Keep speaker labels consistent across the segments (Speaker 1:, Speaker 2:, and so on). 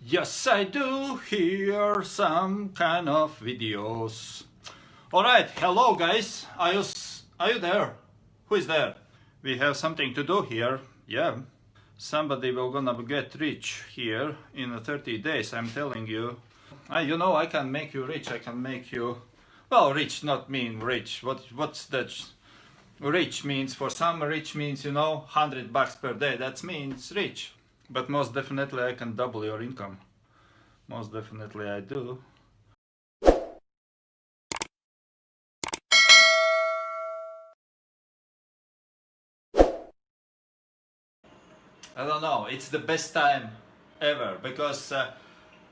Speaker 1: Yes, I do hear some kind of videos. Alright, hello guys. Are you there? Who is there? We have something to do here. Yeah. Somebody will gonna get rich here in 30 days, I'm telling you. You know, I can make you rich. I can make you, well, rich not mean rich. What's that? Rich means, for some rich means, you know, $100 per day. That means rich. But most definitely I can double your income. Most definitely I do. I don't know, it's the best time ever, because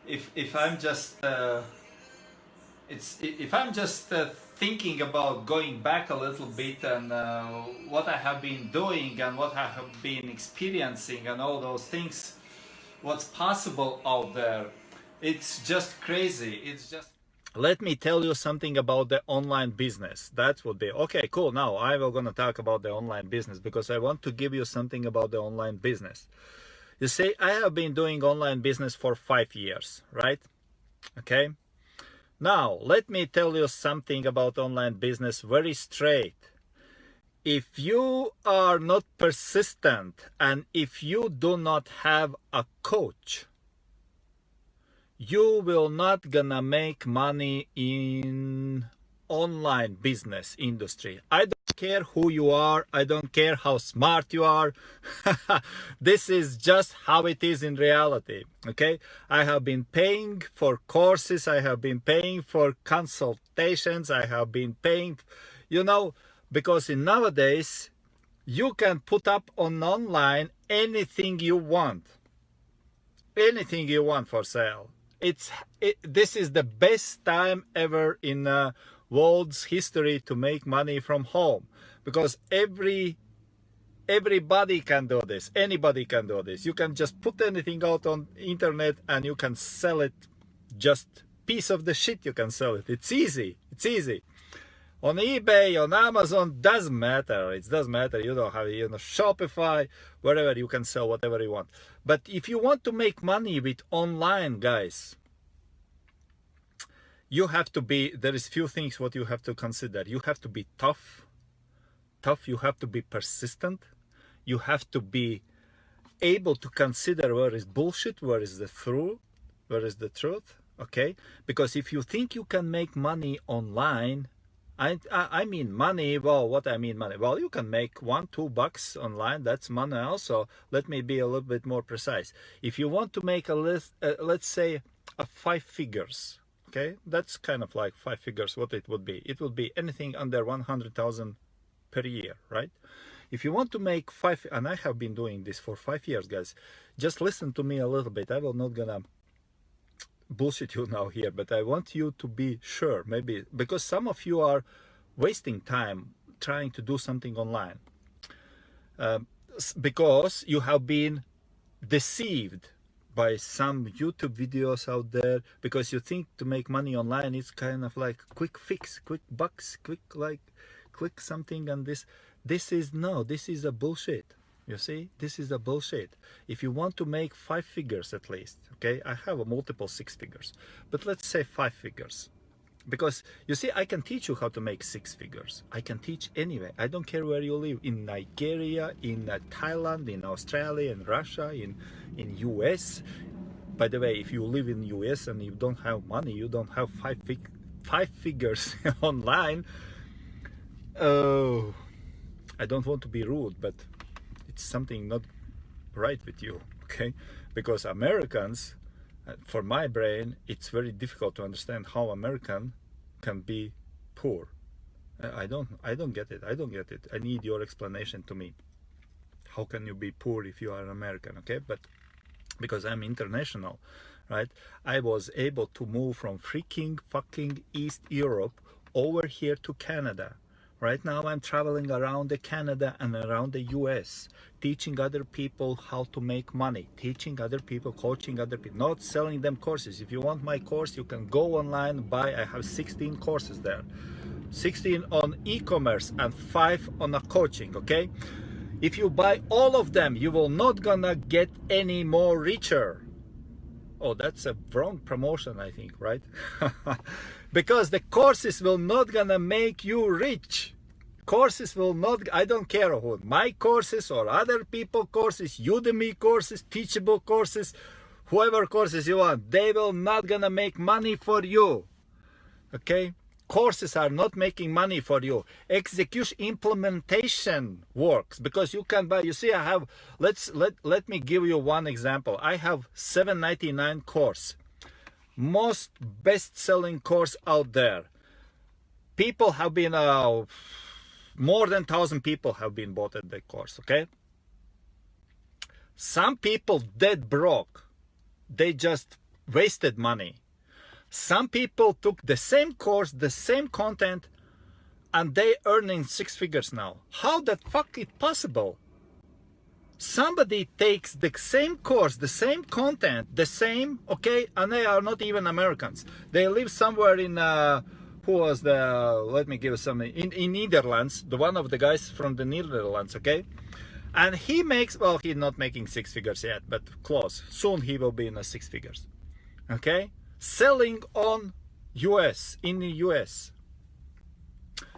Speaker 1: if I'm just thinking about going back a little bit and what I have been doing and what I have been experiencing and all those things, what's possible out there, it's just crazy. It's just, let me tell you something about the online business. That would be okay, cool. Now I will gonna talk about the online business because I want to give you something about the online business. You see, I have been doing online business for 5 years, right? Okay. Now let me tell you something about online business very straight. If you are not persistent and if you do not have a coach, you will not gonna make money in online business industry. I don't care who you are. I don't care how smart you are. This is just how it is in reality. Okay, I have been paying for courses. I have been paying for consultations. I have been paying, you know, because nowadays you can put up on online anything you want. Anything you want for sale. This is the best time ever in world's history to make money from home, because everybody can do this. Anybody can do this. You can just put anything out on internet and you can sell it. Just piece of the shit, you can sell it. It's easy. It's easy. On eBay, on Amazon, doesn't matter. It doesn't matter. You don't have, you know, Shopify, wherever you can sell whatever you want. But if you want to make money with online, guys, you have to be, there is few things what you have to consider. You have to be tough. You have to be persistent. You have to be able to consider where is bullshit, where is the truth, okay? Because if you think you can make money online, I mean money, well, what I mean money? Well, you can make $1-2 online, that's money also. Let me be a little bit more precise. If you want to make a list, let's say 5 figures, okay? That's kind of like 5 figures, what it would be. It would be anything under 100,000 per year, right? If you want to make 5, and I have been doing this for 5 years, guys, just listen to me a little bit. I will not gonna bullshit you now here, but I want you to be sure, maybe because some of you are wasting time trying to do something online because you have been deceived by some YouTube videos out there, because you think to make money online it's kind of like quick fix, quick bucks, quick something, and this is a bullshit. You see, this is a bullshit. If you want to make 5 figures at least, okay, I have a multiple 6 figures, but let's say 5 figures. Because you see, I can teach you how to make 6 figures. I can teach anyway. I don't care where you live, in Nigeria, in Thailand, in Australia, in Russia, in US. By the way, if you live in US and you don't have money, you don't have 5 figures online. Oh, I don't want to be rude, but it's something not right with you, okay? Because Americans, for my brain, it's very difficult to understand how American can be poor. I don't get it. I don't get it. I need your explanation to me. How can you be poor if you are an American, okay? But because I'm international, right? I was able to move from freaking fucking East Europe over here to Canada. Right now I'm traveling around the Canada and around the US, teaching other people how to make money, teaching other people, coaching other people, not selling them courses. If you want my course, you can go online, buy. I have 16 courses there, 16 on e-commerce and 5 on a coaching, okay? If you buy all of them, you will not gonna get any more richer. Oh, that's a wrong promotion, I think, right? Because the courses will not gonna make you rich. Courses will not, I don't care who, my courses or other people courses, Udemy courses, Teachable courses, whoever courses you want, they will not gonna make money for you. Okay? Courses are not making money for you. Execution, implementation works, because you can buy. You see, I have, let me give you one example. I have $7.99 course, most best-selling course out there. People have been more than 1,000 people have been bought at the course. Okay, some people dead broke, they just wasted money. Some people took the same course, the same content, and they earning 6 figures now. How the fuck is possible? Somebody takes the same course, the same content, the same, okay, and they are not even Americans. They live somewhere in, who was the, let me give you some, in Netherlands, the one of the guys from the Netherlands, okay? And he makes, well, he's not making 6 figures yet, but close. Soon he will be in the 6 figures, okay? Selling on US, in the US.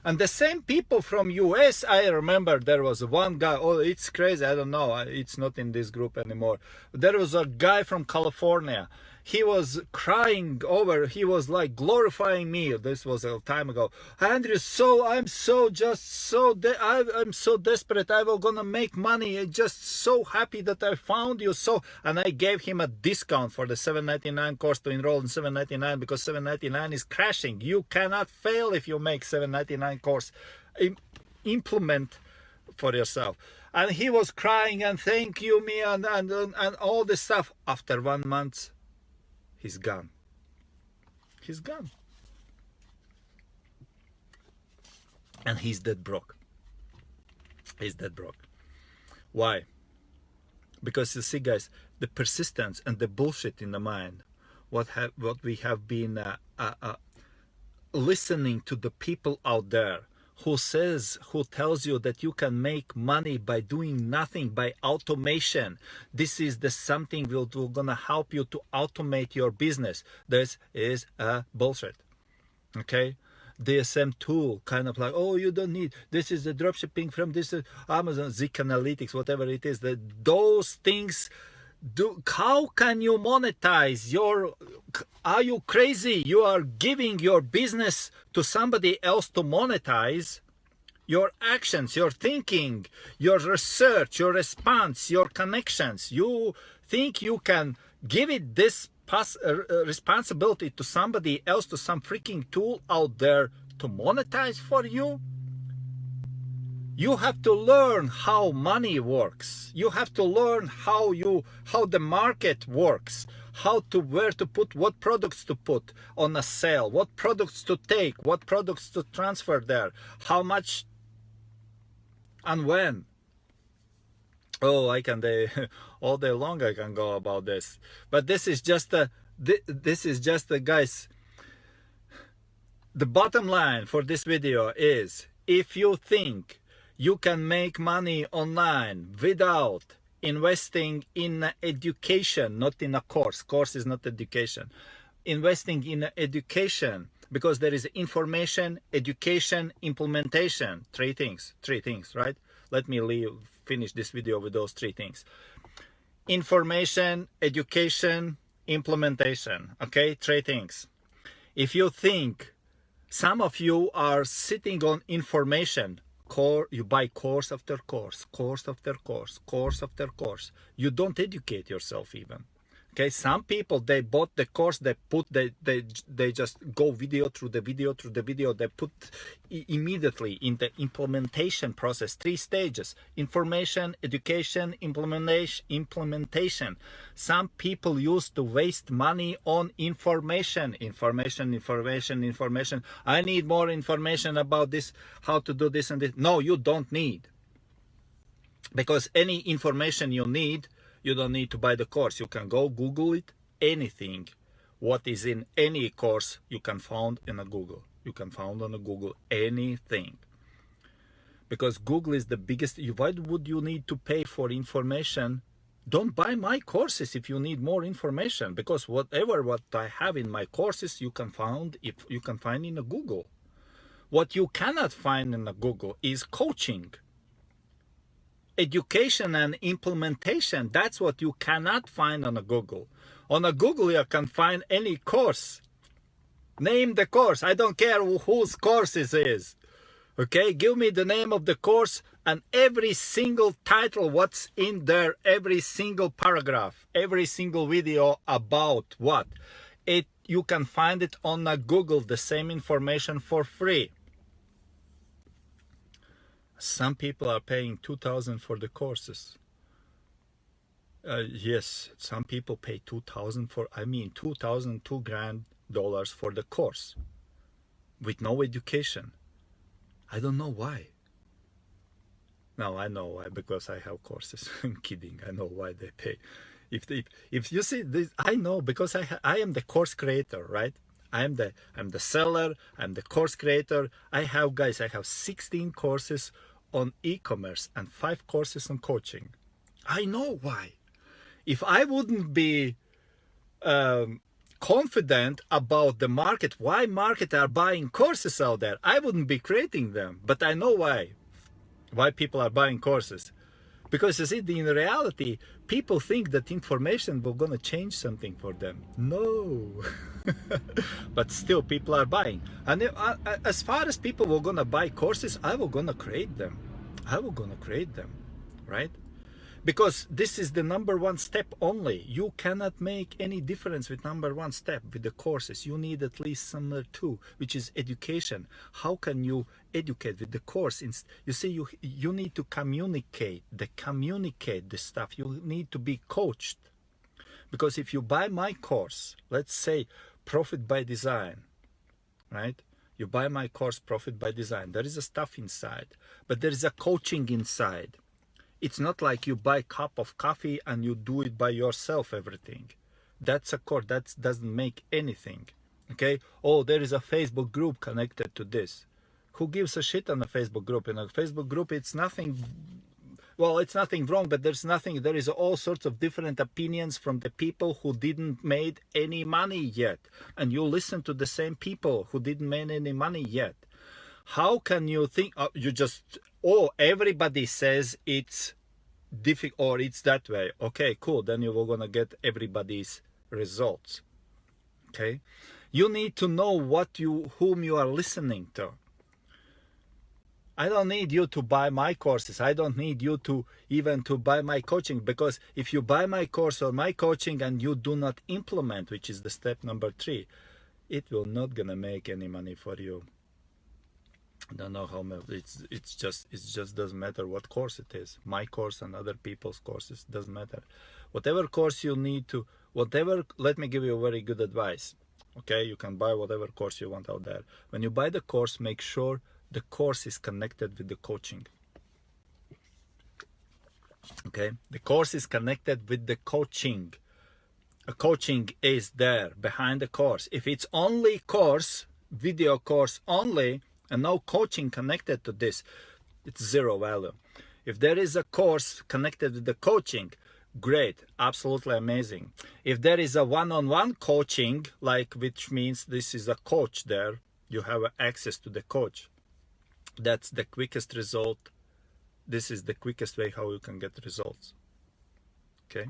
Speaker 1: And the same people from US, I remember there was one guy, oh, it's crazy, I don't know, it's not in this group anymore. There was a guy from California. He was crying over, he was like glorifying me. This was a time ago. Andrew, I'm so desperate. I was gonna make money. I'm just so happy that I found you. And I gave him a discount for the $7.99 course to enroll in $7.99, because $7.99 is crashing. You cannot fail if you make $7.99 course. Implement for yourself. And he was crying and thank you me and all this stuff. After 1 month, he's gone. He's gone. And he's dead broke. He's dead broke. Why? Because you see, guys, the persistence and the bullshit in the mind, what we have been listening to the people out there who tells you that you can make money by doing nothing, by automation. This is the something will gonna help you to automate your business. This is a bullshit. Okay? DSM tool, kind of like, oh, you don't need, this is the dropshipping from this Amazon, Zik Analytics, whatever it is, those things. How can you monetize are you crazy? You are giving your business to somebody else to monetize your actions, your thinking, your research, your response, your connections. You think you can give it this responsibility to somebody else, to some freaking tool out there to monetize for you? You have to learn how money works. You have to learn how the market works, where to put, what products to put on a sale, what products to take, what products to transfer there, how much and when. Oh, I can all day long I can go about this. But this is just guys, the bottom line for this video is, if you think you can make money online without investing in education, not in a course. Course is not education. Investing in education, because there is information, education, implementation. Three things, right? Let me finish this video with those 3 things. Information, education, implementation. Okay, 3 things. If you think some of you are sitting on information, you buy course after course, course after course, course after course. You don't educate yourself even. Okay, some people, they bought the course, they just go video through the video, they put immediately in the implementation process, 3 stages: information, education, implementation. Some people used to waste money on information. I need more information about this, how to do this and this. No, you don't need. Because any information you need, you don't need to buy the course. You can go Google it. Anything what is in any course you can find in a Google. You can find on a Google anything. Because Google is the biggest. Why would you need to pay for information Don't buy my courses if you need more information, because what I have in my courses you can find in a Google. What you cannot find in a Google is coaching, education and implementation. That's what you cannot find on a Google. On a Google you can find any course. Name the course. I don't care whose course it is. Okay, give me the name of the course and every single title, what's in there, every single paragraph, every single video about what. You can find it on a Google, the same information for free. Some people are paying $2,000 for the courses. Yes, some people pay $2,000 for, $2,000 for the course with no education. I don't know why. No, I know why, because I have courses. I'm kidding. I know why they pay. If you see this, I know, because I am the course creator, right? I'm the seller. I'm the course creator. I have 16 courses on e-commerce and 5 courses on coaching. I know why. If I wouldn't be confident about the market, why market are buying courses out there, I wouldn't be creating them. But I know why people are buying courses. Because you see, in reality, people think that information will gonna change something for them. No. But still people are buying. And as far as people were gonna buy courses, I will gonna create them. Right? Because this is the number one step only. You cannot make any difference with number one step, with the courses. You need at least number 2, which is education. How can you educate with the course? You see, you need to communicate the stuff. You need to be coached. Because if you buy my course, let's say Profit by Design, right? You buy my course Profit by Design. There is a stuff inside, but there is a coaching inside. It's not like you buy a cup of coffee and you do it by yourself, everything. That's a course. That doesn't make anything. Okay? Oh, there is a Facebook group connected to this. Who gives a shit on a Facebook group? In a Facebook group, it's nothing, well, it's nothing wrong, but there is all sorts of different opinions from the people who didn't made any money yet. And you listen to the same people who didn't make any money yet. How can you think, everybody says it's difficult or it's that way. Okay, cool. Then you are going to get everybody's results. Okay. You need to know whom you are listening to. I don't need you to buy my courses. I don't need you to buy my coaching, because if you buy my course or my coaching and you do not implement, which is the step number 3, it will not going to make any money for you. I don't know how much. It just doesn't matter what course it is. My course and other people's courses, doesn't matter. Whatever course you need to, let me give you a very good advice. Okay, you can buy whatever course you want out there. When you buy the course, make sure the course is connected with the coaching. Okay, the course is connected with the coaching. A coaching is there behind the course. If it's only course, video course only, and no coaching connected to this, it's zero value. If there is a course connected with the coaching, great, absolutely amazing. If there is a one-on-one coaching, which means this is a coach there, you have access to the coach. That's the quickest result. This is the quickest way how you can get results. Okay,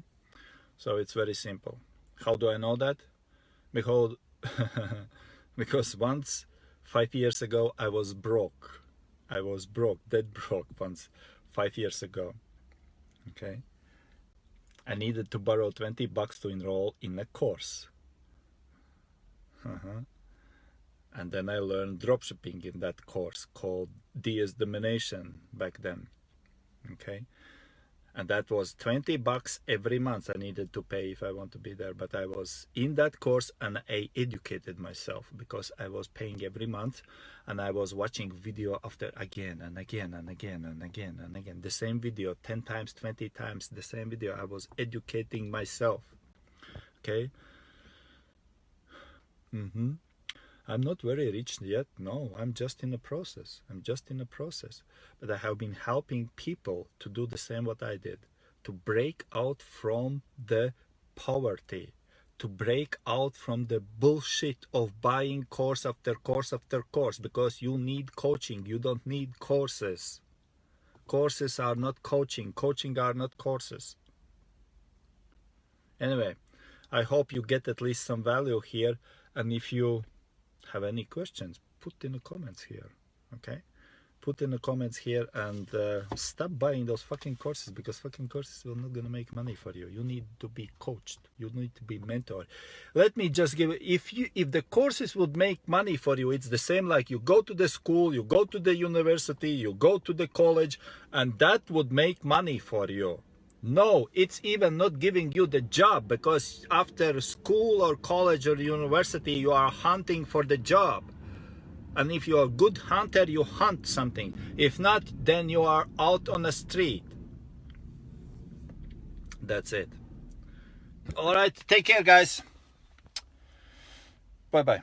Speaker 1: so it's very simple. How do I know that? Because once 5 years ago, I was broke, dead broke once, 5 years ago. Okay. I needed to borrow $20 to enroll in a course. And then I learned dropshipping in that course called DS Domination back then. Okay. And that was $20 every month I needed to pay if I want to be there. But I was in that course and I educated myself, because I was paying every month and I was watching video after again and again and again and again and again. The same video, 10 times, 20 times, the same video. I was educating myself. Okay. I'm not very rich yet. No, I'm just in a process. But I have been helping people to do the same what I did, to break out from the poverty, to break out from the bullshit of buying course after course after course, because you need coaching. You don't need courses. Courses are not coaching. Coaching are not courses. Anyway, I hope you get at least some value here. And if you have any questions, put in the comments here. Okay? Put in the comments here, and stop buying those fucking courses, because fucking courses are not gonna make money for you. You need to be coached. You need to be mentored. Let me just give, if the courses would make money for you, it's the same like you go to the school, you go to the university, you go to the college, and that would make money for you. No, it's even not giving you the job, because after school or college or university, you are hunting for the job. And if you're a good hunter, you hunt something. If not, then you are out on the street. That's it. All right, take care, guys. Bye-bye.